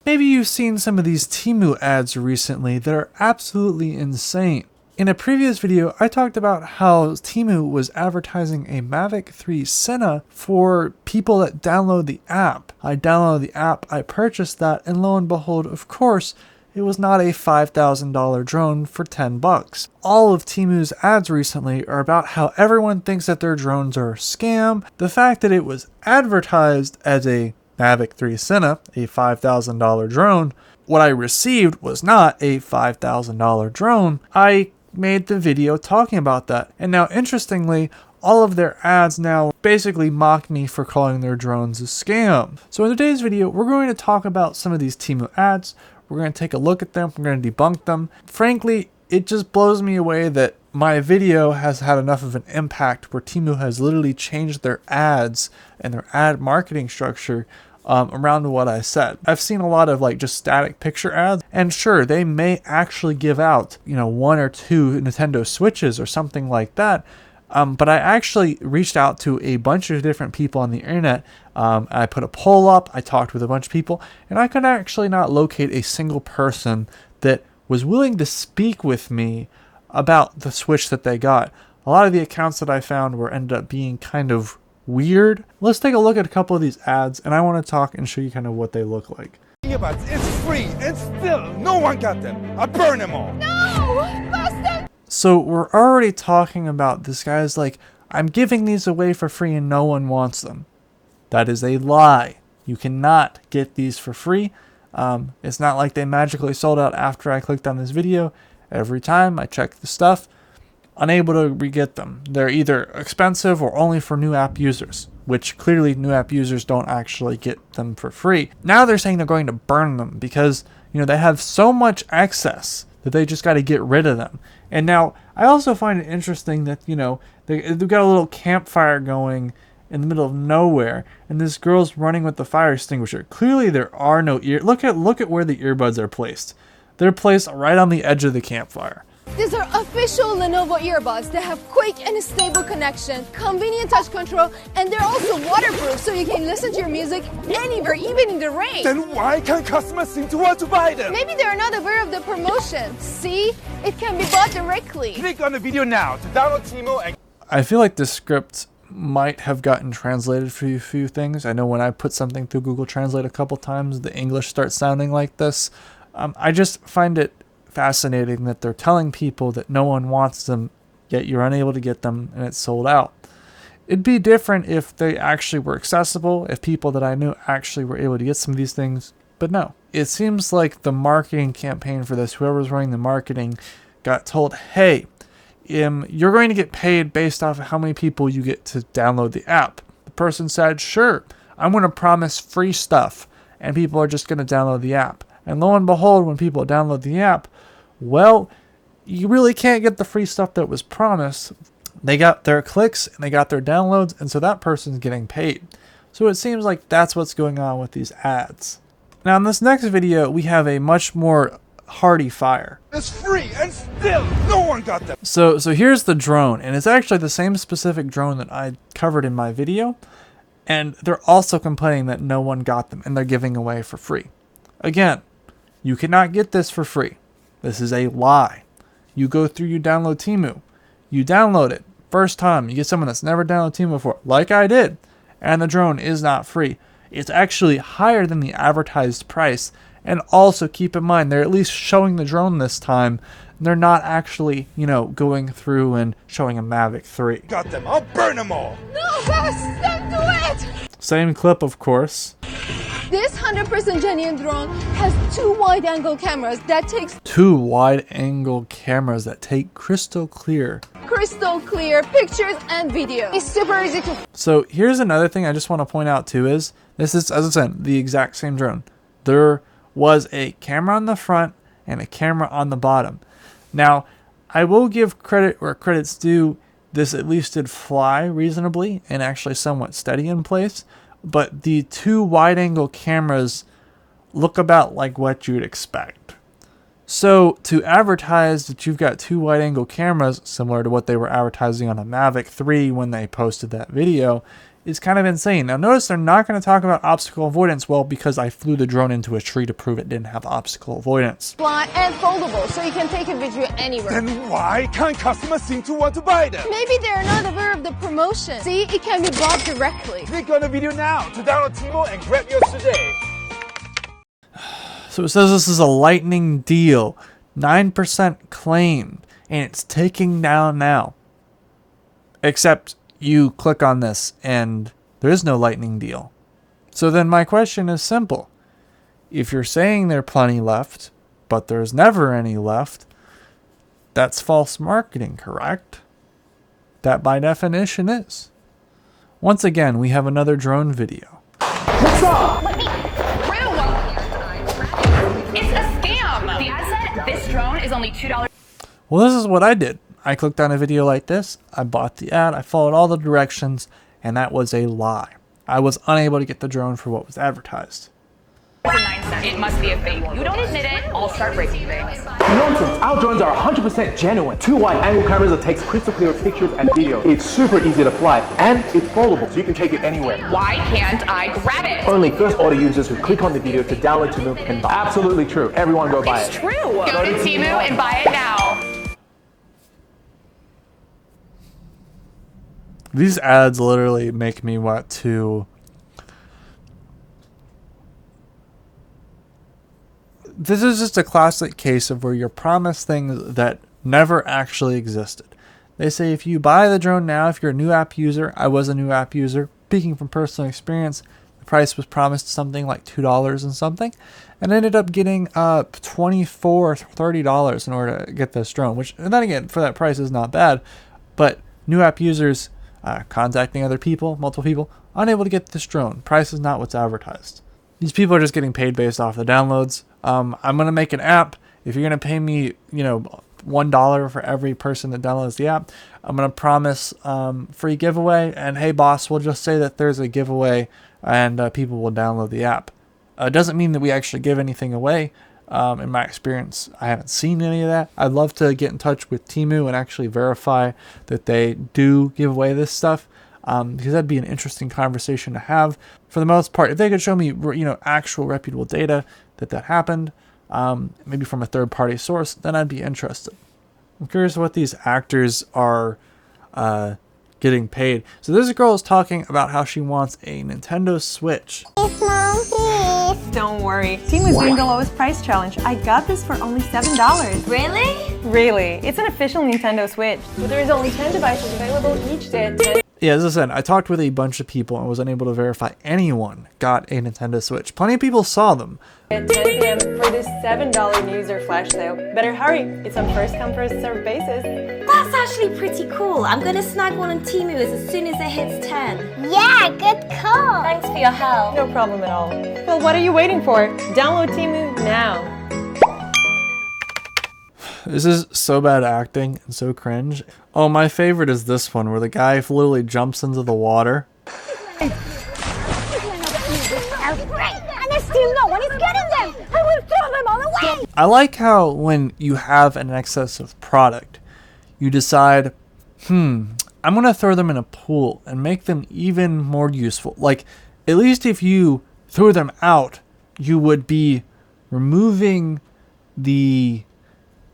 Maybe you've seen some of these Temu ads recently that are absolutely insane. In a previous video, I talked about how Temu was advertising a Mavic 3 Senna for people that download the app. I downloaded the app, I purchased that, and lo and behold, of course, it was not a $5,000 drone for 10 bucks. All of Temu's ads recently are about how everyone thinks that their drones are a scam. The fact that it was advertised as a Mavic 3 Senna, a $5,000 drone, what I received was not a $5,000 drone. I made the video talking about that. And now, interestingly, all of their ads now basically mock me for calling their drones a scam. So in today's video, we're going to talk about some of these Temu ads. We're going to take a look at them. We're going to debunk them. Frankly, it just blows me away that my video has had enough of an impact where Temu has literally changed their ads and their ad marketing structure around what I said. I've seen a lot of like just static picture ads, and sure, they may actually give out, you know, 1 or 2 Nintendo Switches or something like that. But I actually reached out to a bunch of different people on the internet. I put a poll up, I talked with a bunch of people, and I could actually not locate a single person that was willing to speak with me about the Switch that they got. A lot of the accounts that I found ended up being kind of weird. Let's take a look at a couple of these ads, and I want to talk and show you kind of what they look like. Earbuds, it's free, and still no one got them. I burn them all. No! Busted! So we're already talking about this guy's like, I'm giving these away for free and no one wants them. That is a lie. You cannot get these for free. It's not like they magically sold out after I clicked on this video. Every time I check the stuff, unable to re-get them. They're either expensive or only for new app users, which clearly new app users don't actually get them for free. Now they're saying they're going to burn them because, you know, they have so much excess that they just got to get rid of them. And now I also find it interesting that, you know, they've got a little campfire going in the middle of nowhere, and this girl's running with the fire extinguisher. Clearly there are no look at where the earbuds are placed. They're placed right on the edge of the campfire. These are official Lenovo earbuds. They have quick and stable connection, convenient touch control, and they're also waterproof, so you can listen to your music anywhere, even in the rain. Then why can't customers seem to want to buy them? Maybe they're not aware of the promotion. See? It can be bought directly. Click on the video now to download Temu and... I feel like the script might have gotten translated for a few things. I know when I put something through Google Translate a couple times, the English starts sounding like this. I just find it fascinating that they're telling people that no one wants them, yet you're unable to get them and it's sold out. It'd be different if they actually were accessible, if people that I knew actually were able to get some of these things, but no. It seems like the marketing campaign for this, whoever's running the marketing, got told, hey, you're going to get paid based off of how many people you get to download the app. The person said, sure, I'm going to promise free stuff, and people are just going to download the app. And lo and behold, when people download the app, well, you really can't get the free stuff that was promised. They got their clicks and they got their downloads, and so that person's getting paid. So it seems like that's what's going on with these ads. Now in this next video, we have a much more hearty fire. It's free, and still no one got them. So here's the drone, and it's actually the same specific drone that I covered in my video, and they're also complaining that no one got them and they're giving away for free. Again, you cannot get this for free. This is a lie. You go through, you download Temu. You download it. First time, you get someone that's never downloaded Temu before, like I did, and the drone is not free. It's actually higher than the advertised price. And also keep in mind, they're at least showing the drone this time. They're not actually, you know, going through and showing a Mavic 3. Got them. I'll burn them all. No, Gus, don't do it! Same clip, of course. This 100% genuine drone has 2 wide-angle cameras that takes 2 wide-angle cameras that take crystal clear pictures and video. It's super easy to... So here's another thing I just want to point out too is, this is, as I said, the exact same drone. There was a camera on the front and a camera on the bottom. Now, I will give credit where credit's due. This at least did fly reasonably and actually somewhat steady in place. But the 2 wide-angle cameras look about like what you'd expect. So to advertise that you've got 2 wide-angle cameras, similar to what they were advertising on a Mavic 3 when they posted that video, is kind of insane. Now notice they're not going to talk about obstacle avoidance. Well, because I flew the drone into a tree to prove it didn't have obstacle avoidance. Fly and foldable, so you can take it with you anywhere. Then why can't customers seem to want to buy them? Maybe they're not aware of the promotion. See, it can be bought directly. Click on the video now to download temu and grab yours today. So it says this is a lightning deal, 9% claimed, and it's taking down now. Except you click on this and there is no lightning deal. So then my question is simple. If you're saying there are plenty left, but there's never any left, that's false marketing, correct? That by definition is. Once again, we have another drone video. What's up? It's a scam! The ad said this drone is only $2. Well, this is what I did. I clicked on a video like this, I bought the ad, I followed all the directions, and that was a lie. I was unable to get the drone for what was advertised. It must be a fake. You don't admit it, I'll start breaking things. Nonsense! Our drones are 100% genuine. 2 wide-angle cameras that takes crystal clear pictures and video. It's super easy to fly, and it's foldable, so you can take it anywhere. Why can't I grab it? Only first-order users who click on the video to download Temu can buy. Absolutely true. Everyone go buy it. It's true. Go to Temu and buy it now. These ads literally make me want to... This is just a classic case of where you're promised things that never actually existed. They say if you buy the drone now, if you're a new app user, I was a new app user, speaking from personal experience, the price was promised something like $2 and something, and ended up getting $24 or $30 in order to get this drone, which, and then again, for that price is not bad, but new app users contacting other people, multiple people, unable to get this drone. Price is not what's advertised. These people are just getting paid based off the downloads. I'm going to make an app. If you're going to pay me, $1 for every person that downloads the app, I'm going to promise free giveaway. And hey, boss, we'll just say that there's a giveaway and people will download the app. It doesn't mean that we actually give anything away. In my experience, I haven't seen any of that. I'd love to get in touch with Temu and actually verify that they do give away this stuff. Because that'd be an interesting conversation to have. For the most part, if they could show me, actual reputable data that happened, maybe from a third-party source, then I'd be interested. I'm curious what these actors are getting paid. So this girl is talking about how she wants a Nintendo Switch. Don't worry, Temu's doing the lowest price challenge. I got this for only $7. Really? Really, it's an official Nintendo Switch. But there is only 10 devices available each day at 10. Yeah, as I said, I talked with a bunch of people and was unable to verify anyone got a Nintendo Switch. Plenty of people saw them. At 10 p.m. for this $7 user flash sale. Better hurry, it's on first come first served basis. That's actually pretty cool. I'm gonna snag one on Temu as soon as it hits 10. Yeah, good call. Thanks for your help. No problem at all. Well, what are you waiting for? Download Temu now. This is so bad acting and so cringe. Oh, my favorite is this one where the guy literally jumps into the water. And still no one is getting them. I will throw them all away. I like how when you have an excess of product, you decide, I'm going to throw them in a pool and make them even more useful. Like, at least if you threw them out, you would be removing the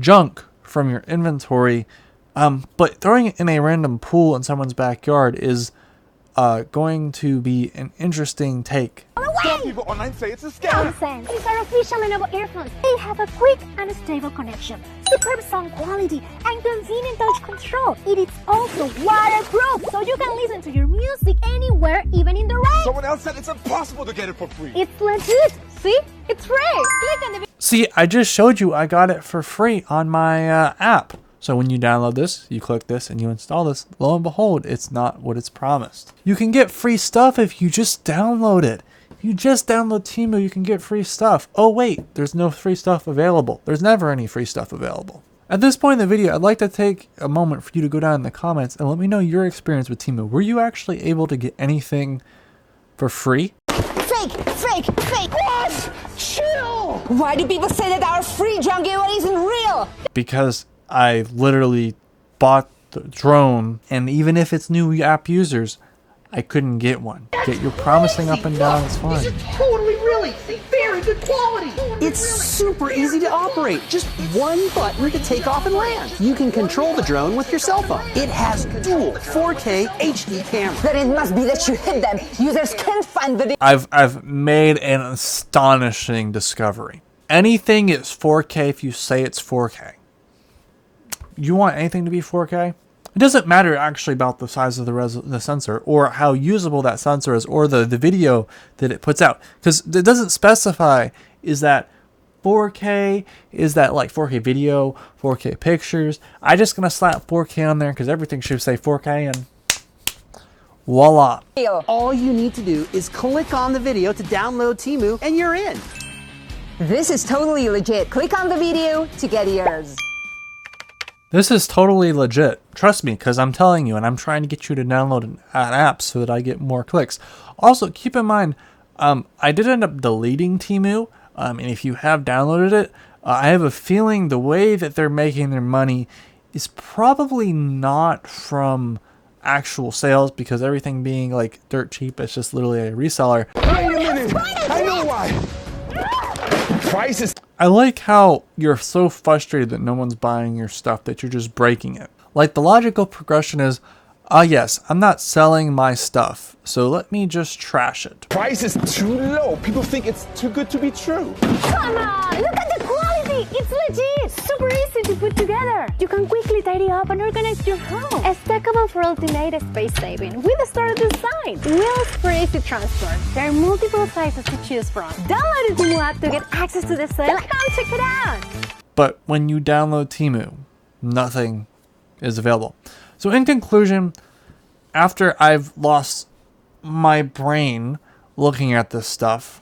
junk from your inventory, but throwing it in a random pool in someone's backyard is going to be an interesting take. Some people online say it's a scam. Nonsense. These are official Lenovo earphones. They have a quick and stable connection, superb sound quality, and convenient touch control. It is also waterproof, so you can listen to your music anywhere, even in the rain. Someone else said it's impossible to get it for free. It's legit. See? It's free. Click on the See, I just showed you I got it for free on my app. So when you download this, you click this, and you install this, lo and behold, it's not what it's promised. You can get free stuff if you just download it. If you just download Temu, you can get free stuff. Oh wait, there's no free stuff available. There's never any free stuff available. At this point in the video, I'd like to take a moment for you to go down in the comments and let me know your experience with Temu. Were you actually able to get anything for free? fake. What? Chill. Why do people say that our free drone giveaway isn't real? Because I literally bought the drone, and even if it's new app users, I couldn't get one. Yet you're promising up and down it's fine. Totally really very good quality. It's super easy to operate. Just one button to take off and land. You can control the drone with your cell phone. It has dual 4K HD cameras. Then it must be that you hit them. Users can't find the... I've made an astonishing discovery. Anything is 4K if you say it's 4K. You want anything to be 4K? It doesn't matter actually about the size of the sensor or how usable that sensor is or the video that it puts out. Because it doesn't specify, is that 4K, is that like 4K video, 4K pictures. I'm just going to slap 4K on there because everything should say 4K and voila. All you need to do is click on the video to download Temu and you're in. This is totally legit. Click on the video to get yours. This is totally legit. Trust me, because I'm telling you, and I'm trying to get you to download an app so that I get more clicks. Also, keep in mind, I did end up deleting Temu, and if you have downloaded it, I have a feeling the way that they're making their money is probably not from actual sales, because everything being like dirt cheap, it's just literally a reseller. Wait a minute! I know why! Prices. I like how you're so frustrated that no one's buying your stuff that you're just breaking it. Like the logical progression is, yes, I'm not selling my stuff, so let me just trash it. Price is too low. People think it's too good to be true. Come on, look at the quality. It's legit. Super easy to put together. You can quickly tidy up and organize your home. Stackable for ultimate space saving with a star design. Wheels for easy transport. There are multiple sizes to choose from. Download the Temu app to get access to the sale. Come check it out. But when you download Temu, nothing is available. So in conclusion, after I've lost my brain looking at this stuff,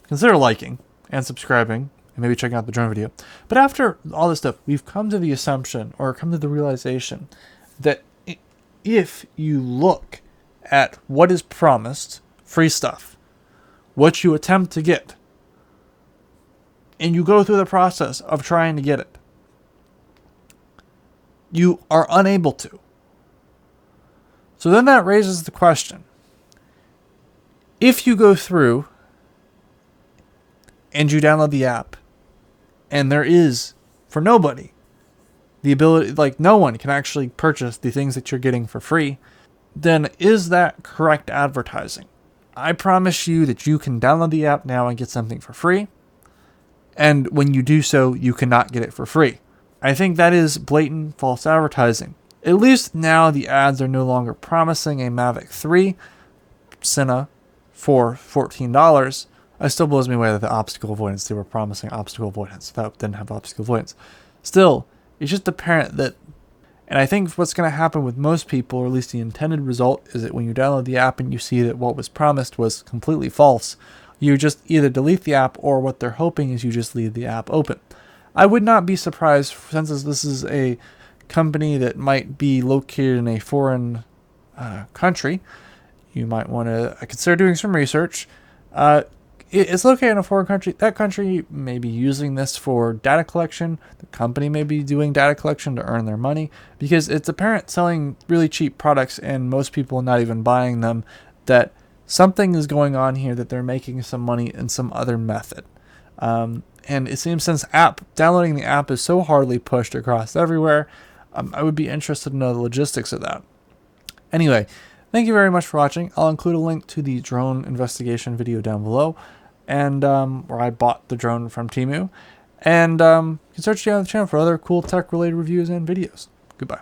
consider liking and subscribing and maybe checking out the drone video. But after all this stuff, we've come to the assumption or come to the realization that if you look at what is promised, free stuff, what you attempt to get, and you go through the process of trying to get it, you are unable to. So then that raises the question. If you go through and you download the app and there is, for nobody, the ability, like no one can actually purchase the things that you're getting for free, then is that correct advertising? I promise you that you can download the app now and get something for free. And when you do so, you cannot get it for free. I think that is blatant false advertising. At least now the ads are no longer promising a Mavic 3 Cinna for $14. It still blows me away that the obstacle avoidance, they were promising obstacle avoidance. That didn't have obstacle avoidance. Still, it's just apparent that, and I think what's going to happen with most people, or at least the intended result, is that when you download the app and you see that what was promised was completely false, you just either delete the app, or what they're hoping is you just leave the app open. I would not be surprised, since this is a company that might be located in a foreign country. You might want to consider doing some research. It's located in a foreign country. That country may be using this for data collection. The company may be doing data collection to earn their money, because it's apparent selling really cheap products and most people not even buying them, that something is going on here, that they're making some money in some other method. And it seems since downloading the app is so hardly pushed across everywhere, I would be interested to know the logistics of that. Anyway, thank you very much for watching. I'll include a link to the drone investigation video down below, and where I bought the drone from Temu. And you can search down the channel for other cool tech-related reviews and videos. Goodbye.